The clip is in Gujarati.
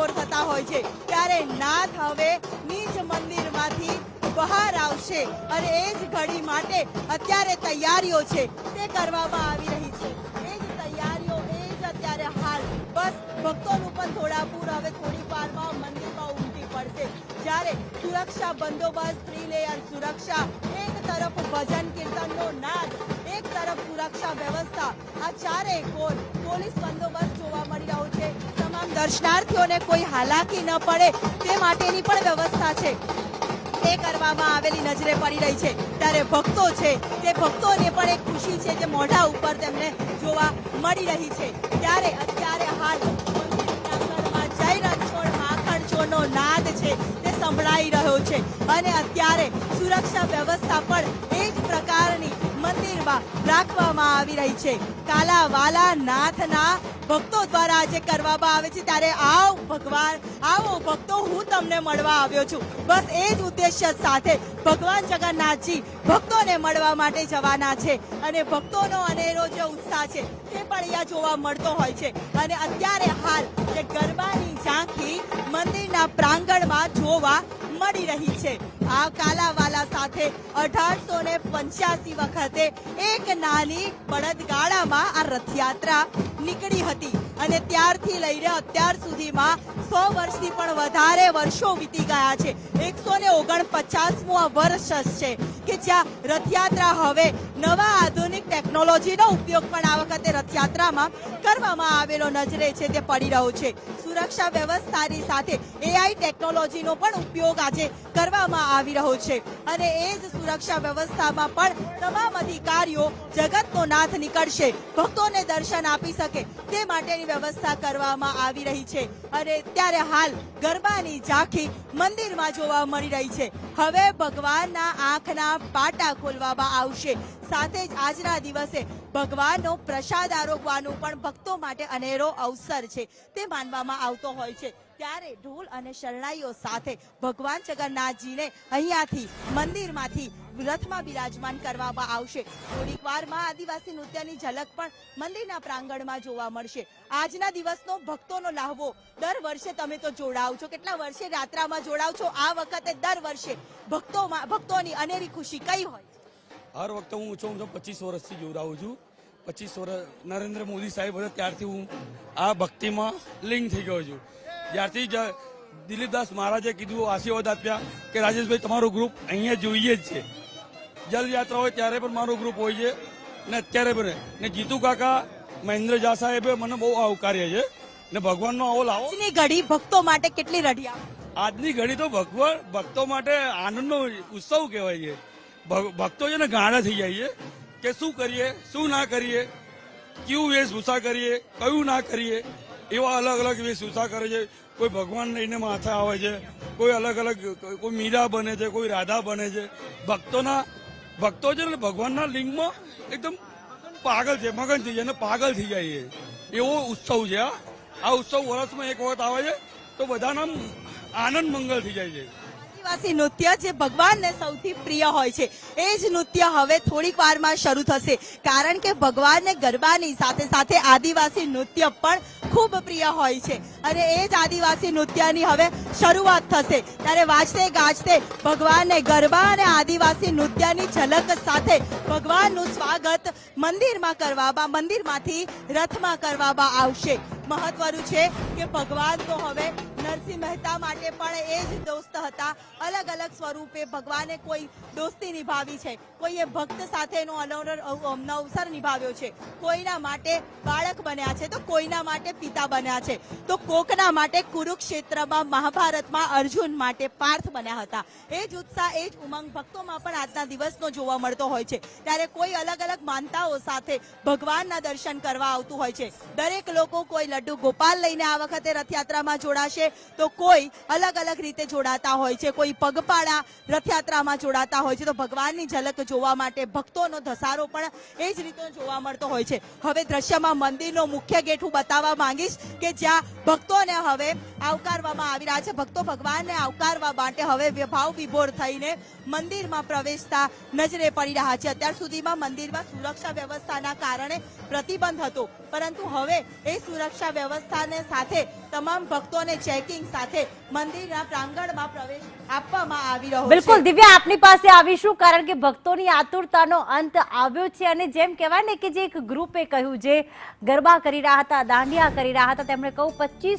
વિભોર થતા હોય છે ત્યારે નાથ હવે નિજ મંદિરમાંથી બહાર આવશે અને એ જ ઘડી માટે અત્યારે તૈયારીઓ છે તે કરવામાં આવી રહી છે। એ જ તૈયારીઓ એ જ અત્યારે હાલ બસ ભક્તોનું પણ થોડાપુર હવે થોડીક વારમાં મંદિરમાં ઉમટી પડશે જ્યારે સુરક્ષા બંદોબસ્ત 3 લેયર સુરક્ષા, એક તરફ ભજન કીર્તનનો નાદ, એક તરફ સુરક્ષા વ્યવસ્થા, આ ચારેય કોર પોલીસ બંદોબસ્ત જોવા મળી રહ્યો છે। તમામ દર્શનાર્થીઓને કોઈ હાલાકી ન પડે તે માટેની પણ વ્યવસ્થા છે તે કરવામાં આવેલી નજરે પડી રહી છે ત્યારે ભક્તો છે તે ભક્તોને પણ એક ખુશી છે જે મોઢા ઉપર તેમને જોવા મળી રહી છે ત્યારે અત્યારે હાલ મંદિર પ્રાંગણમાં જય રણછોડ માખણ ચોરનો નાદ છે તે સંભળાઈ રહ્યો છે અને અત્યારે સુરક્ષા વ્યવસ્થા પણ એ જ પ્રકારની મંદિરમાં રાખવામાં આવી રહી છે। કાલાવાલા નાથના ભક્તો દ્વારા આજે કરવામાં આવે છે ત્યારે આવ ભગવાન, આવો ભક્તો, હું તમને મળવા આવ્યો છું, બસ એ જ ઉદ્દેશ્ય સાથે ભગવાન જગન્નાથજી ભક્તોને મળવા માટે જવાના છે અને ભક્તોનો અનેરો જે ઉત્સાહ છે તે પણ અહીંયા જોવા મળતો હોય છે અને અત્યારે હાલ જે ગરબાની ઝાંખી મંદિરના પ્રાંગણમાં જોવા મળી રહી છે। આ કાલાવાલા સાથે 1885 વખતે એક નાની બળદગાડામાં આ રથયાત્રા નીકળી હતી અને ત્યારથી લઈને અત્યાર સુધીમાં 100 વર્ષથી પણ વધારે વર્ષો વીતી ગયા છે। 149મું આ વર્ષ છે કે જ્યાં રથયાત્રા હવે નવા આધુનિક ટેકનોલોજીનો ઉપયોગ પણ આ વખતે રથયાત્રામાં કરવામાં આવેલો નજરે છે તે પડી રહ્યો છે। સુરક્ષા વ્યવસ્થાની સાથે AI ટેકનોલોજીનો પણ ઉપયોગ આજે કરવામાં આવી રહ્યો છે અને એ જ સુરક્ષા વ્યવસ્થામાં પણ તમામ અધિકારીઓ જગતનો નાથ નીકળશે, ભક્તોને દર્શન આપી શકે તે માટેની વ્યવસ્થા કરવામાં આવી રહી છે અને ત્યારે હાલ ગરબાની ઝાંખી મંદિરમાં જોવા મળી રહી છે। હવે ભગવાનના આંખના પાટા ખોલવામાં આવશે, સાથે જ આજના દિવસે ભગવાનનો પ્રસાદ આરોગવાનો પણ ભક્તો માટે અનેરો અવસર છે તે માનવામાં આવતો હોય છે ત્યારે ઢોલ અને શરણાઈઓ સાથે ભગવાન જગન્નાથજીને અહીંયાથી મંદિરમાંથી રથમાં બિરાજમાન કરવામાં આવશે। થોડીક વારમાં આદિવાસી નૃત્યની ઝલક પણ મંદિરના પ્રાંગણમાં જોવા મળશે। આજના દિવસનો ભક્તોનો લાહવો દર વર્ષે તમે તો જોડાવ છો, કેટલા વર્ષે યાત્રામાં જોડાવ છો, આ વખતે દર વર્ષે ભક્તોની અનેરી ખુશી કઈ હોય? હર વખતે હું ઓછો 25 વર્ષથી જોડાઉં છું। 25 વર્ષ નરેન્દ્ર મોદી સાહેબ હતા ત્યારથી હું આ ભક્તિમાં લિંક થઈ ગયો છું। જ્યારથી દિલીપદાસ મહારાજે કીધું, આશીર્વાદ આપ્યા કે રાજેશભાઈ તમારું ગ્રુપ અહીંયા જોઈએ જ છે, જલયાત્રા હોય ત્યારે પણ મારું ગ્રુપ હોય છે ને અત્યારે પણ ને જીતુ કાકા મહેન્દ્ર ઝા સાહેબે મને બહુ આવકાર્યા છે ને ભગવાનનો આવો લાવો। આજની ઘડી ભક્તો માટે કેટલી રઢિયા? આજની ઘડી તો ભક્તો માટે આનંદનો ઉત્સવ કહેવાય છે। ભક્તો છે ને ગાંડા થઈ જાય છે કે શું કરીએ શું ના કરીએ, કેવું વેશભૂષા કરીએ કયું ના કરીએ, એવા અલગ અલગ વેશભૂષા કરે છે। કોઈ ભગવાન લઈને માથે આવે છે, કોઈ અલગ અલગ, કોઈ મીરા બને છે, કોઈ રાધા બને છે। ભક્તો છે ને ભગવાનના લિંગમાં એકદમ પાગલ છે, મગન થઈ જાય ને પાગલ થઈ જાય છે, એવો ઉત્સવ છે। આ ઉત્સવ વર્ષમાં એક વખત આવે છે તો બધાના આનંદ મંગલ થઈ જાય છે। આદિવાસી નૃત્ય જે ભગવાનને સૌથી પ્રિય હોય છે એ જ નૃત્ય હવે થોડીક વારમાં શરૂ થશે કારણ કે ભગવાનને ગરબાની સાથે સાથે આદિવાસી નૃત્ય પણ ખૂબ પ્રિય હોય છે અને એ જ આદિવાસી નૃત્યની હવે શરૂઆત થશે ત્યારે વાજતે ગાજતે ભગવાનને ગરબા અને આદિવાસી નૃત્યની ઝલક સાથે ભગવાનનું સ્વાગત મંદિરમાંથી રથમાં કરવામાં આવશે। મહત્વનું છે કે ભગવાન તો હવે નરસિંહ મહેતા માટે પણ એ જ દોસ્ત હતા, અલગ અલગ સ્વરૂપે ભગવાને કોઈ દોસ્તી નિભાવી છે, કોઈએ ભક્ત સાથેનો અવસર નિભાવ્યો છે, કોઈના માટે બાળક બન્યા છે તો કોઈના માટે પિતા બન્યા છે, તો કોકના માટે કુરુક્ષેત્રમાં મહાભારતમાં અર્જુન માટે પાર્થ બન્યા હતા। એ જ ઉત્સાહ એ જ ઉમંગ ભક્તોમાં પણ આજના દિવસનો જોવા મળતો હોય છે ત્યારે કોઈ અલગ અલગ માનતાઓ સાથે ભગવાનના દર્શન કરવા આવતું હોય છે। દરેક લોકો કોઈ લડ્ડુ ગોપાલ લઈને આ વખતે રથયાત્રામાં જોડાશે તો કોઈ અલગ અલગ રીતે જોડાતા હોય છે, કોઈ પગપાળા રથયાત્રામાં જોડાતા હોય છે તો ભગવાનની ઝલક જોવા માટે ભક્તોનો ધસારો પણ એ જ રીતે જોવા મળતો હોય છે। હવે દ્રશ્યમાં મંદિરનો મુખ્ય ગેટ હું બતાવવા માંગીશ કે જ્યાં ભક્તોને હવે આવકારવામાં આવી રહ્યા છે। ભક્તો ભગવાનને આવકારવા માટે હવે ભાવ વિભોર થઈને મંદિરમાં પ્રવેશતા નજરે પડી રહ્યા છે। અત્યાર સુધીમાં મંદિરમાં સુરક્ષા વ્યવસ્થાના કારણે પ્રતિબંધ હતો પરંતુ હવે એ સુરક્ષા વ્યવસ્થાને સાથે તમામ ભક્તોને ચેકિંગ સાથે મંદિરના પ્રાંગણમાં પ્રવેશ આપવામાં આવી રહ્યો છે। બિલકુલ દિવ્યા, આપની પાસે આવીશું કારણ કે ભક્તોની આતુરતાનો અંત આવ્યો છે અને જેમ કહેવાય ને કે જે એક ગ્રુપે કહ્યું, જે ગરબા કરી રહ્યા હતા, દાંડિયા કરી રહ્યા હતા, તેમણે કહ્યું 25